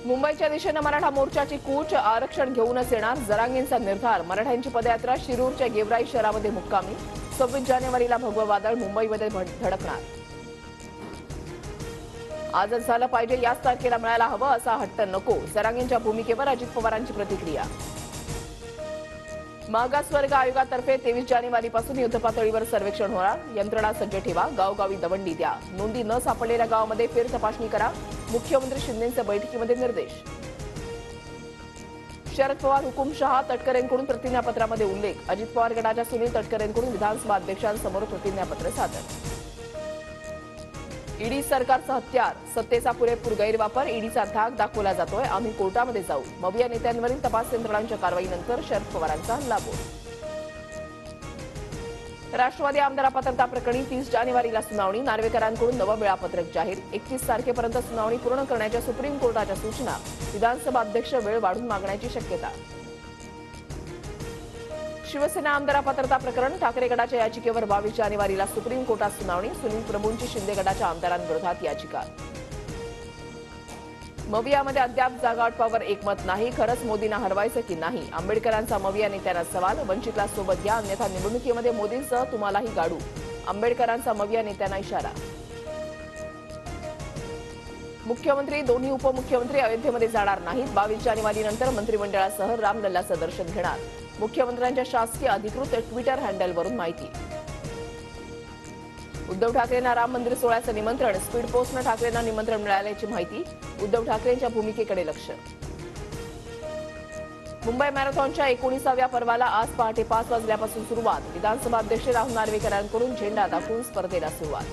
मुंबईच्या दिशेने मराठा मोर्चाची कूच, आरक्षण घेऊनच येणार जरांगेंचा निर्धार। मराठ्यांची पदयात्रा शिरूरच्या गेवराई शहरामध्ये मुक्कामी। 26 जानेवारीला भगवं वादळ मुंबईमध्ये धडकणार। आजच झालं पाहिजे, याच तारखेला मिळायला हवं असा हट्ट नको, जरांगेंच्या भूमिकेवर अजित पवारांची प्रतिक्रिया। मागासवर्ग आयोगातर्फे 23 जानेवारीपासून युद्धपातळीवर सर्वेक्षण होणार। यंत्रणा सज्ज ठेवा, गावगावी दवंडी द्या, नोंदी न सापडलेल्या गावामध्ये फेर तपासणी करा, मुख्यमंत्री शिंदेंचे बैठकीमध्ये निर्देश। शरद पवार हुकुमशहा, तटकरेंकडून प्रतिज्ञापत्रामध्ये उल्लेख। अजित पवार गटाच्या सुनील तटकरेंकडून विधानसभा अध्यक्षांसमोर प्रतिज्ञापत्र सादर। ईडी सरकारचं हत्यार, सत्तेचा पुरेपूर गैरवापर, ईडीचा धाक दाखवला जातोय, आम्ही कोर्टामध्ये जाऊ। मविया नेत्यांवरील तपास यंत्रणांच्या कारवाईनंतर शरद पवारांचा हल्लाबोल। राष्ट्रवादी आमदार अपात्रता प्रकरणी 30 जानेवारीला सुनावणी, नार्वेकरांकडून नवं वेळापत्रक जाहीर। 31 तारखेपर्यंत सुनावणी पूर्ण करण्याच्या सुप्रीम कोर्टाच्या सूचना, विधानसभा अध्यक्ष वेळ वाढून मागण्याची शक्यता। शिवसेना आमदार अपात्रता प्रकरण, ठाकरे गटाच्या याचिकेवर 22 जानेवारीला सुप्रीम कोर्टात सुनावणी, सुनील प्रभूंची शिंदे गटाच्या आमदारांविरोधात याचिका। मवियामध्ये अद्याप जागा वाटपावर एकमत नाही, खरंच मोदींना हरवायचं की नाही, आंबेडकरांचा मविया नेत्यांना सवाल। वंचितला सोबत घ्या, अन्यथा निवडणुकीमध्ये मोदींसह तुम्हालाही गाडू, आंबेडकरांचा मविया नेत्यांना इशारा। मुख्यमंत्री, दोन्ही उपमुख्यमंत्री अयोध्येमध्ये जाणार नाहीत, 22 जानेवारीनंतर मंत्रिमंडळासह रामलल्लाचं दर्शन घेणार। मुख्यमंत्र्यांच्या शासकीय अधिकृत ट्विटर हँडलवरून माहिती। उद्धव ठाकरेंना राम मंदिर सोहळ्याचं निमंत्रण, स्पीड पोस्टनं ठाकरेंना निमंत्रण मिळाल्याची माहिती। उद्धव ठाकरेंच्या भूमिकेकडे लक्ष। मुंबई मॅरेथॉनच्या 19व्या पर्वाला आज पहाटे 5 वाजल्यापासून सुरुवात। विधानसभा अध्यक्ष राहुल नार्वेकरांकडून झेंडा दाखवून स्पर्धेला सुरुवात।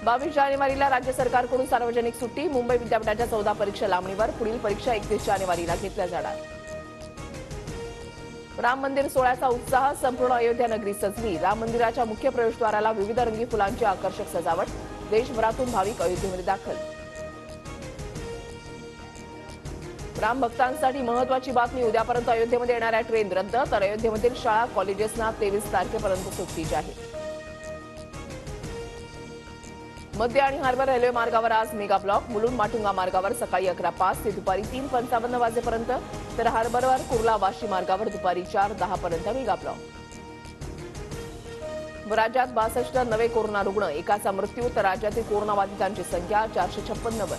22 जानेवारीला राज्य सरकारकडून सार्वजनिक सुट्टी, मुंबई विद्यापीठाच्या 14 परीक्षा लांबणीवर, पुढील परीक्षा 31 जानेवारीला घेतल्या जाणार। राम मंदिर सोहळ्याचा उत्साह, संपूर्ण अयोध्या नगरी सजली। राम मंदिराच्या मुख्य प्रवेशद्वाराला विविध रंगी फुलांची आकर्षक सजावट, देशभरातून भाविक अयोध्येमध्ये दाखल। राम भक्तांसाठी महत्त्वाची बातमी, उद्यापर्यंत अयोध्येमध्ये येणाऱ्या ट्रेन रद्द, तर अयोध्येमधील शाळा कॉलेजेसना 23 तारखेपर्यंत सुट्टी जाहीर। मध्य आणि हार्बर रेल्वे मार्गावर आज मेगा ब्लॉक, मुलुंड माटुंगा मार्गावर सकाळी 11:05 ते दुपारी 3:55 वाजेपर्यंत, तर हार्बरवर कुर्ला वाशी मार्गावर दुपारी 4:10 पर्यंत मेगा ब्लॉक। राज्यात 62 नवे कोरोना रुग्ण, एकाचा मृत्यू, तर राज्यातील कोरोनाबाधितांची संख्या 456 वर।